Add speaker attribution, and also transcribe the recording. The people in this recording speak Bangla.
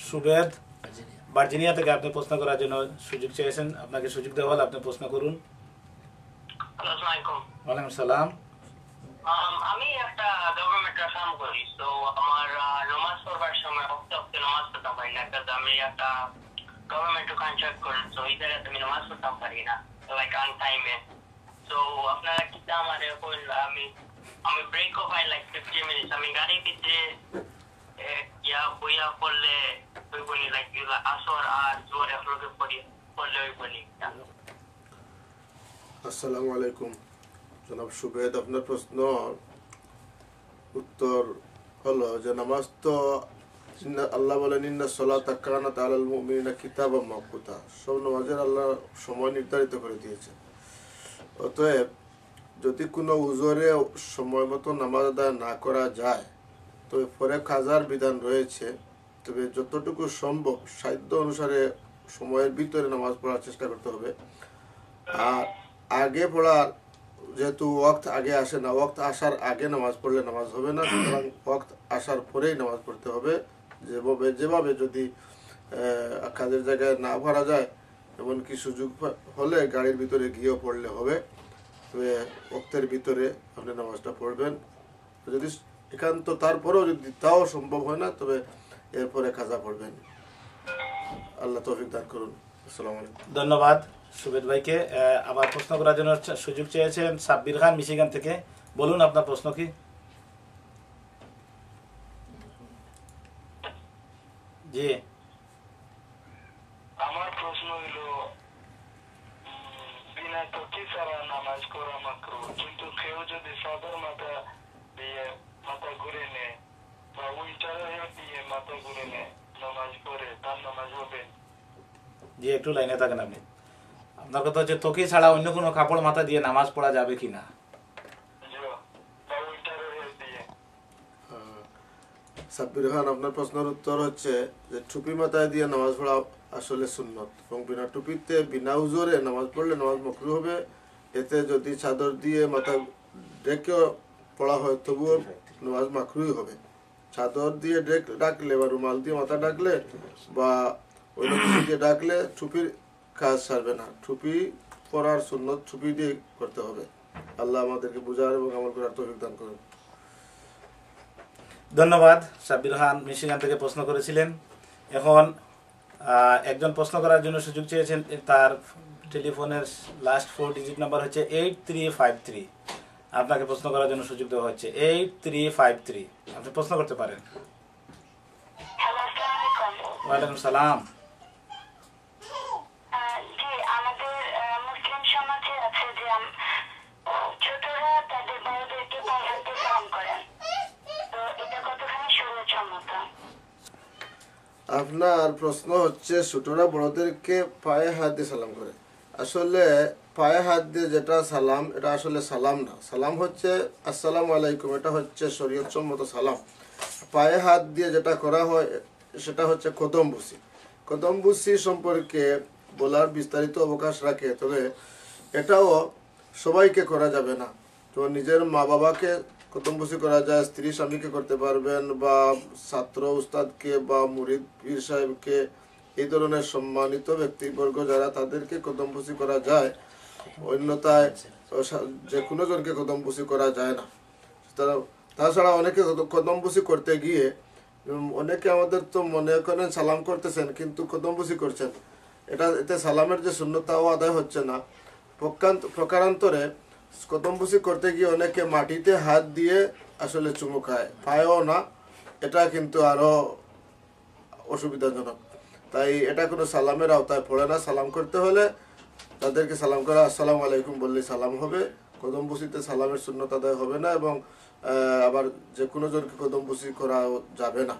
Speaker 1: সুবেদ ভার্জিনিয়া থেকে আপনি প্রশ্ন করার জন্য সুযোগ চেয়েছেন, আপনাকে সুযোগ দেওয়া হলে আপনি প্রশ্ন করুন।
Speaker 2: আসসালামু আলাইকুম।
Speaker 1: ওয়ালাইকুম সালাম।
Speaker 2: আমি একটা গভর্নমেন্টের কাম করি, তো আমার নামাজ পড়বার সময় অক্টে নামাজ পড়তে পারি না, কারণ আমি একটা গভর্নমেন্ট কন্ট্রাক্ট করি, তো এই জায়গাতে আমি নামাজ পড়তে পারি না, লাইক অন টাইমে। তো আপনারা কি আমার আমি ব্রেক ও পাই লাইক 50 মিনিট, আমি গাড়ি ভিতরে বইয়া পড়লে ওই বলি লাইক আসর আর জোর একলগে পড়লে ওই বলি।
Speaker 3: আসসালামু আলাইকুম জনাব সুবেদ, আপনার প্রশ্ন উত্তর হলো যে নামাজ তো আল্লাহ বলেন ইন্না সলাতা কানাত আলাল মুমিনিনা কিতাবাম মাওকুতা, সব নামাজের আল্লাহ সময় নির্ধারিত করে দিয়েছে। অতএব যদি কোনো উজরে সময় মতো নামাজ আদায় না করা যায় তবে পরে কাজার বিধান রয়েছে, তবে যতটুকু সম্ভব সাধ্য অনুসারে সময়ের ভিতরে নামাজ পড়ার চেষ্টা করতে হবে। আর আগে পড়ার যেহেতু ওয়াক্ত আগে আসে না, ওয়াক্ত আসার আগে নামাজ পড়লে নামাজ হবে না, সুতরাং ওয়াক্ত আসার পরেই নামাজ পড়তে হবে। যেভাবে যদি কাজের জায়গায় না ভরা যায়, এমনকি সুযোগ হলে গাড়ির ভিতরে গিয়েও পড়লে হবে, তবে ওয়াক্তের ভিতরে আপনি নামাজটা পড়বেন। যদি একান্ত তারপরেও যদি তাও সম্ভব হয় না, তবে এরপরে কাজা পড়বেন। আল্লাহ তৌফিক দান করুন। আসসালামু আলাইকুম।
Speaker 1: ধন্যবাদ সুবেদ ভাইকে। আবার প্রশ্ন করার জন্য সুযোগ চেয়েছেন সাব্বির খান মিশিগান থেকে। বলুন আপনার প্রশ্ন কি? জি,
Speaker 4: আমার প্রশ্ন হলো বিনা টুপি ছাড়া নামাজ করা মাকরুহ, কিন্তু কেউ যদি সাদর মাথা দিয়ে মাথা ঘুরে নেয় বা উল্টার হয়ে দিয়ে মাথা ঘুরে নেয় নামাজ পড়ে, তার নামাজ হবে?
Speaker 1: জি, একটু লাইনে থাকেন আপনি। আপনার কথা হচ্ছে তোকি ছাড়া অন্য কোনো কাপড় মাথা দিয়ে নামাজ পড়া যাবে কিনা?
Speaker 3: সাব্বির খান, আপনার প্রশ্নের উত্তর হচ্ছে যে টুপি মাথায় দিয়ে নামাজ পড়া আসলে সুন্নত, এবং বিনা টুপিতে বিনা উজরে নামাজ পড়লে নামাজ মাকরুহ হবে। এতে যদি চাদর দিয়ে মাথা ডেকে পড়া হয় তবুও নামাজ মাকরুহই হবে। চাদর দিয়ে ডাকলে বা রুমাল দিয়ে মাথা ডাকলে বা অন্য কিছু দিয়ে ডাকলে টুপির কাজ সারবে না। টুপি পরার সুন্নত টুপি দিয়ে করতে হবে। আল্লাহ আমাদেরকে বুঝার এবং আমল করার তৌফিক দান করুন।
Speaker 1: ধন্যবাদ। সাব্বির খান মিশিগান থেকে প্রশ্ন করেছিলেন। এখন একজন প্রশ্ন করার জন্য সুযোগ চেয়েছেন, তার টেলিফোনের লাস্ট 4 ডিজিট নাম্বার হচ্ছে 8353। আপনাকে প্রশ্ন করার জন্য সুযোগ দেওয়া হচ্ছে 8353। আপনি প্রশ্ন করতে পারেন। ওয়ালাইকুম সালাম।
Speaker 3: আপনার প্রশ্ন হচ্ছে ছোটরা বড়দেরকে পায়ে হাত দিয়ে সালাম করে। আসলে পায়ে হাত দিয়ে যেটা সালাম, এটা আসলে সালাম না। সালাম হচ্ছে আসসালামু আলাইকুম, এটা হচ্ছে শরীয়ত সম্মত সালাম। পায়ে হাত দিয়ে যেটা করা হয় সেটা হচ্ছে কদম বুসি। কদম বুসি সম্পর্কে বলার বিস্তারিত অবকাশ রাখে, তবে এটাও সবাইকে করা যাবে না। তো নিজের মা বাবাকে কদম বুসি করা যায়, স্ত্রী স্বামীকে করতে পারবেন, বা ছাত্র উস্তাদকে বা মুরিদ পীর সাহেবকে, এই ধরনের সম্মানিত ব্যক্তিবর্গ যারা, তাদেরকে কদম বুসি করা যায়। অন্যথায় যে কোনো জনকে কদম বুসি করা যায় না। তাছাড়া অনেকে কদম বুসি করতে গিয়ে অনেকে আমাদের তো মনে করেন সালাম করতেছেন কিন্তু কদম বুসি করছেন, এতে সালামের যে শূন্যতাও আদায় হচ্ছে না। প্রকারান্তরে কদম বুসি করতে গিয়ে অনেকে মাটিতে হাত দিয়ে আসলে চুমু খায়, পায়েও না। এটা কিন্তু আরো অসুবিধাজনক। তাই এটা কোনো সালামের আওতায় পড়ে না। সালাম করতে হলে তাদেরকে সালাম করা আসসালামু আলাইকুম বললেই সালাম হবে। কদম বুসিতে সালামের শূন্যতা আদায় হবে না, এবং আবার যে কোনো জনকে কদম বুসি করা যাবে না।